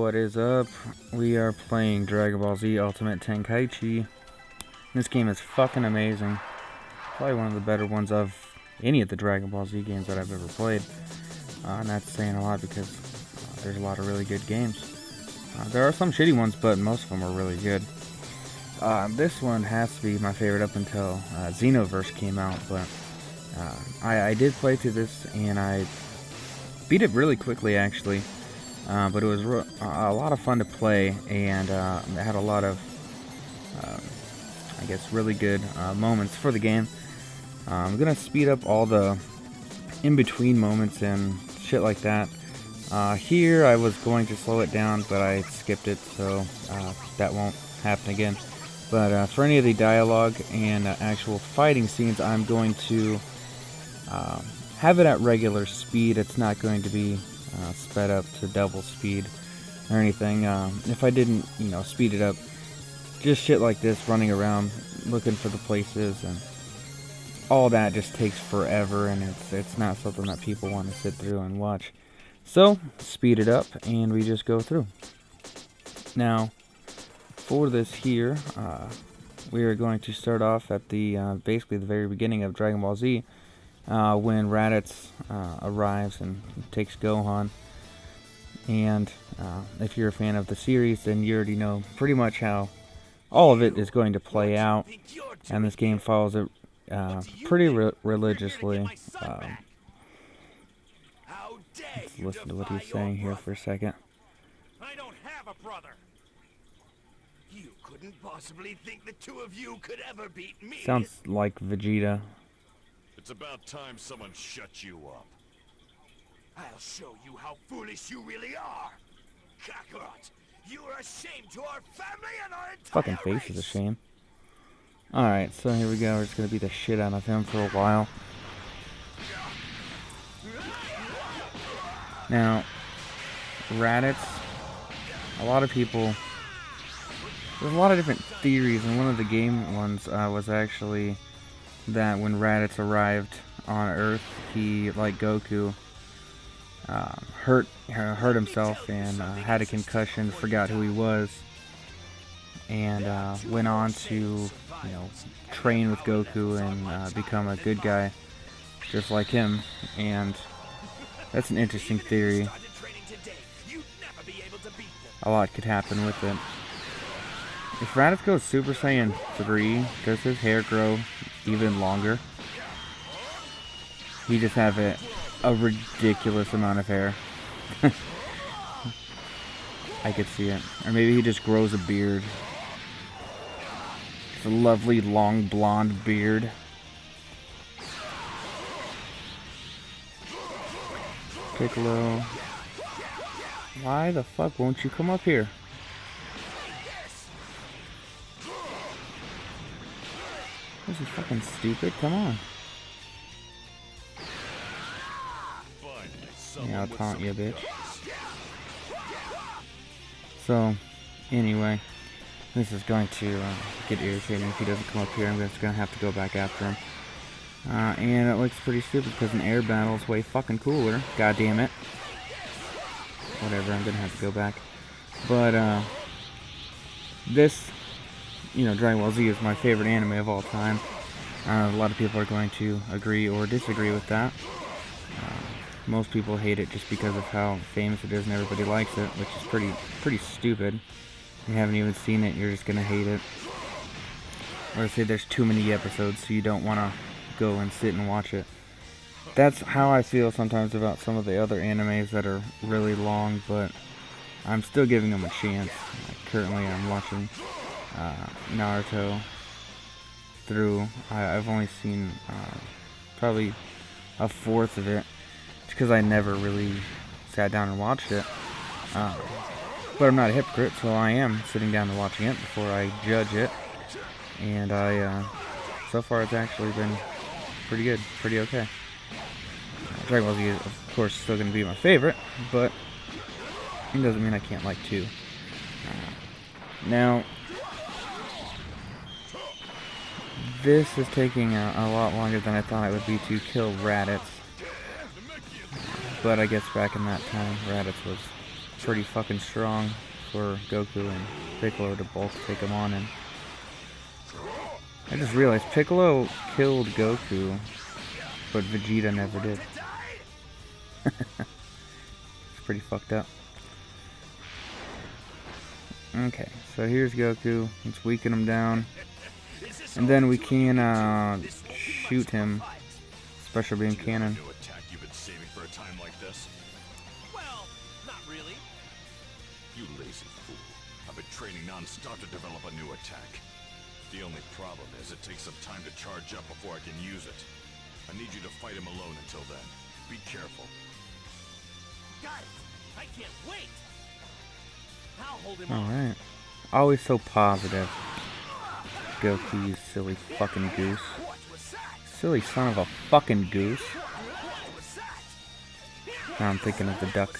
What is up? We are playing Dragon Ball Z Ultimate Tenkaichi. This game is fucking amazing. Probably one of the better ones of any of the Dragon Ball Z games that I've ever played. And that's saying a lot because there's a lot of really good games. There are some shitty ones, but most of them are really good. This one has to be my favorite up until Xenoverse came out, but I did play through this and I beat it really quickly actually. But it was a lot of fun to play, and it had a lot of, I guess, really good moments for the game. I'm going to speed up all the in-between moments and shit like that. Here I was going to slow it down, but I skipped it, so that won't happen again. But for any of the dialogue and actual fighting scenes, I'm going to have it at regular speed. It's not going to be sped up to double speed or anything. If I didn't, speed it up, just shit like this, running around looking for the places and all that just takes forever, and it's not something that people want to sit through and watch. So speed it up and we just go through. Now for this here, we are going to start off at the basically the very beginning of Dragon Ball Z. When Raditz arrives and takes Gohan. And if you're a fan of the series, then you already know pretty much how all of it is going to play out. And this game follows it pretty religiously. Let's listen to what he's saying here for a second. I don't have a brother. You couldn't possibly think the two of you could ever beat me. Sounds like Vegeta. It's about time someone shut you up. I'll show you how foolish you really are. Kakarot, you are a shame to our family and our entire Fucking face is a shame. Alright, so here we go. We're just gonna beat the shit out of him for a while. Now, Raditz, a lot of people, there's a lot of different theories, and one of the game ones was actually that when Raditz arrived on Earth, he, like Goku, hurt himself and had a concussion, forgot who he was, and went on to, train with Goku and become a good guy, just like him. And that's an interesting theory. A lot could happen with it. If Raditz goes Super Saiyan 3, does his hair grow even longer? He just have a ridiculous amount of hair. I could see it. Or maybe he just grows a beard. It's a lovely long blonde beard. Piccolo. Why the fuck won't you come up here? This is fucking stupid. Come on. Yeah, I'll taunt you, bitch. So, anyway, this is going to get irritating if he doesn't come up here. I'm just going to have to go back after him. And it looks pretty stupid because an air battle is way fucking cooler. God damn it. Whatever, I'm going to have to go back. But, this, Dragon Ball Z is my favorite anime of all time. A lot of people are going to agree or disagree with that. Most people hate it just because of how famous it is and everybody likes it, which is pretty stupid. If you haven't even seen it, you're just gonna hate it. Or say there's too many episodes, so you don't want to go and sit and watch it. That's how I feel sometimes about some of the other animes that are really long, but I'm still giving them a chance. Currently I'm watching Naruto through. I've only seen probably a fourth of it. Because I never really sat down and watched it. But I'm not a hypocrite, so I am sitting down and watching it before I judge it. And so far it's actually been pretty good, pretty okay. Dragon Ball Z is, of course, still going to be my favorite, but it doesn't mean I can't like two. Now, this is taking a lot longer than I thought it would be to kill Raditz. But I guess back in that time, Raditz was pretty fucking strong for Goku and Piccolo to both take him on. And I just realized Piccolo killed Goku, but Vegeta never did. It's pretty fucked up. Okay, so here's Goku. Let's weaken him down. And then we can shoot him. Special beam cannon. New attack you've been saving for a time like this? Well, not really. You lazy fool. I've been training non-stop to develop a new attack. The only problem is it takes some time to charge up before I can use it. I need you to fight him alone until then. Be careful. Got it. I can't wait. I'll hold him off. Alright. Always so positive. Goku, you silly fucking goose. What was that? Silly son of a fucking goose. What was that? Now I'm thinking of the duck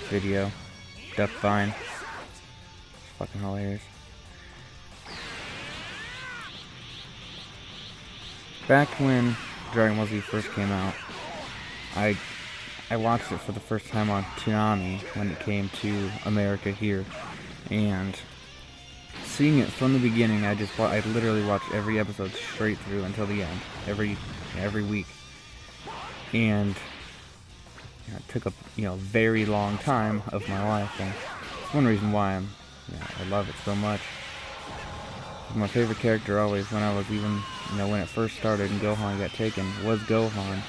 video. Duck Vine. Fucking hilarious. Back when Dragon Ball Z first came out, I watched it for the first time on Toonami when it came to America here, and seeing it from the beginning, I literally watched every episode straight through until the end, every week, and it took a very long time of my life, and it's one reason why I love it so much. My favorite character always, when I was even when it first started and Gohan got taken, was Gohan,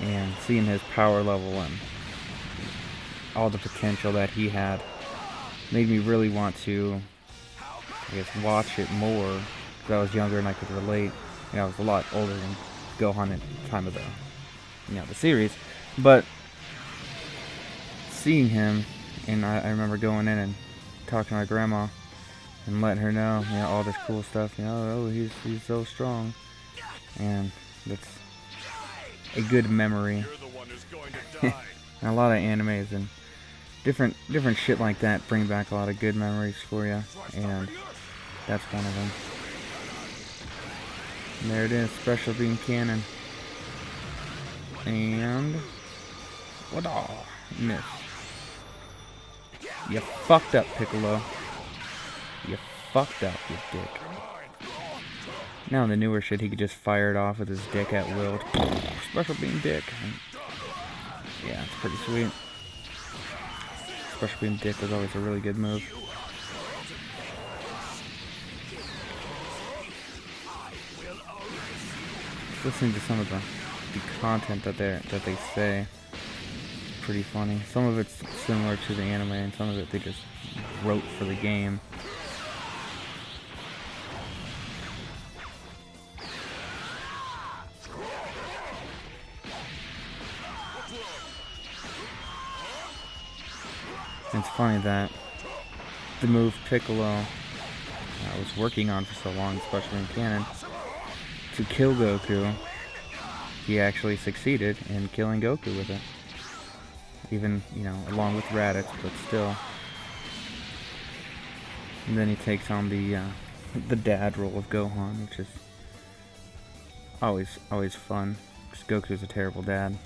and seeing his power level and all the potential that he had made me really want to, I guess, watch it more, because I was younger and I could relate. I was a lot older than Gohan at the time of the series, but seeing him, and I remember going in and talking to my grandma and letting her know, all this cool stuff, oh, he's so strong, and that's a good memory. You're the one who's going to die. And a lot of animes and different shit like that bring back a lot of good memories for you, and that's one of them. And there it is, special beam cannon. And what? Oh, miss. You fucked up, Piccolo. You fucked up, you dick. Now in the newer shit, he could just fire it off with his dick at will. Special beam dick. And yeah, it's pretty sweet. Special beam dick was always a really good move. Listening to some of the content that they say, it's pretty funny. Some of it's similar to the anime, and some of it they just wrote for the game. It's funny that the move Piccolo was working on for so long, especially in canon, to kill Goku, he actually succeeded in killing Goku with it. Even, along with Raditz, but still. And then he takes on the dad role of Gohan, which is always fun, because Goku's a terrible dad.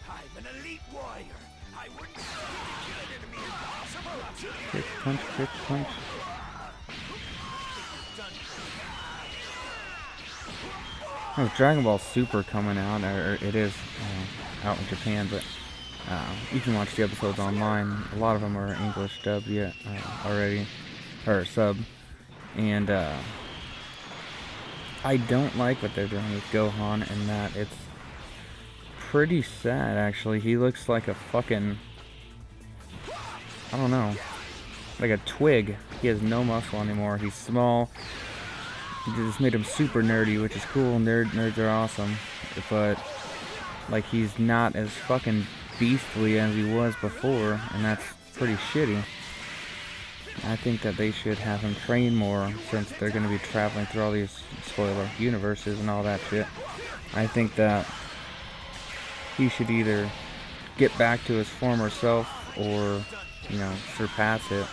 I'm an elite warrior. I wouldn't kill an enemy impossible. Kick, punch, kick, punch. With Dragon Ball Super coming out, or it is out in Japan, but you can watch the episodes online. A lot of them are English dubbed yet already, or sub, and I don't like what they're doing with Gohan, and that it's pretty sad actually. He looks like a fucking, I don't know, like a twig. He has no muscle anymore. He's small. It just made him super nerdy, which is cool. Nerds are awesome, but like he's not as fucking beastly as he was before, and that's pretty shitty. I think that they should have him train more, since they're going to be traveling through all these, spoiler, universes and all that shit. I think that he should either get back to his former self or, surpass it.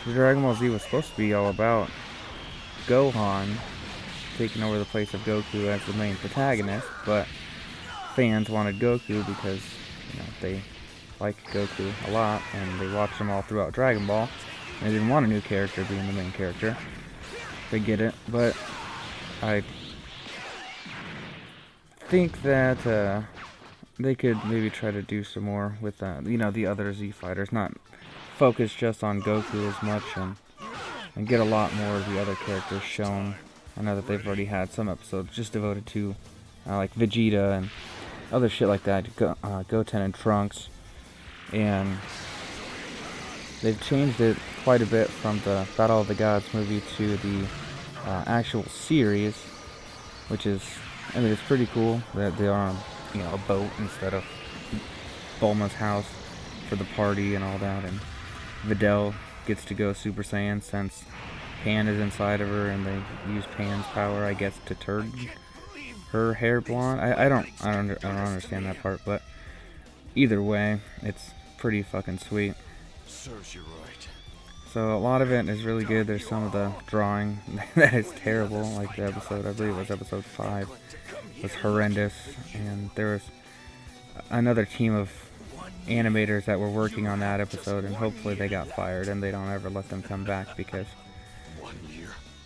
The Dragon Ball Z was supposed to be all about Gohan taking over the place of Goku as the main protagonist, but fans wanted Goku because, you know, they like Goku a lot, and they watched him all throughout Dragon Ball. And they didn't want a new character being the main character. They get it, but I think that they could maybe try to do some more with, you know, the other Z fighters, not focus just on Goku as much, and get a lot more of the other characters shown. I know that they've already had some episodes just devoted to like Vegeta and other shit like that, Goten and Trunks, and they've changed it quite a bit from the Battle of the Gods movie to the actual series, which is, I mean, it's pretty cool that they are on, you know, a boat instead of Bulma's house for the party and all that, and Videl gets to go Super Saiyan since Pan is inside of her, and they use Pan's power, I guess, to turn her hair blonde. I don't understand that part, but either way, it's pretty fucking sweet. Serves you right. So a lot of it is really good. There's some of the drawing that is terrible, like the episode, I believe it was episode 5, was horrendous, and there was another team of animators that were working on that episode, and hopefully they got fired and they don't ever let them come back, because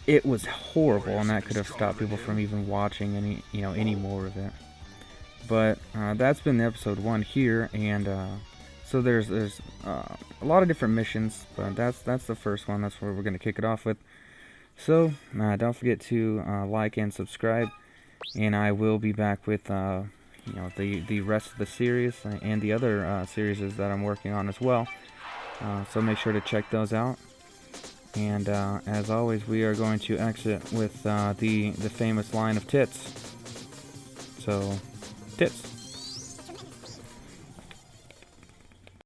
it was horrible, and that could have stopped people from even watching any more of it. But that's been episode 1 here, and so there's a lot of different missions, but that's the first one. That's where we're gonna kick it off with. So don't forget to like and subscribe, and I will be back with the rest of the series and the other series that I'm working on as well. So make sure to check those out. And as always, we are going to exit with the famous line of tits. So, tits.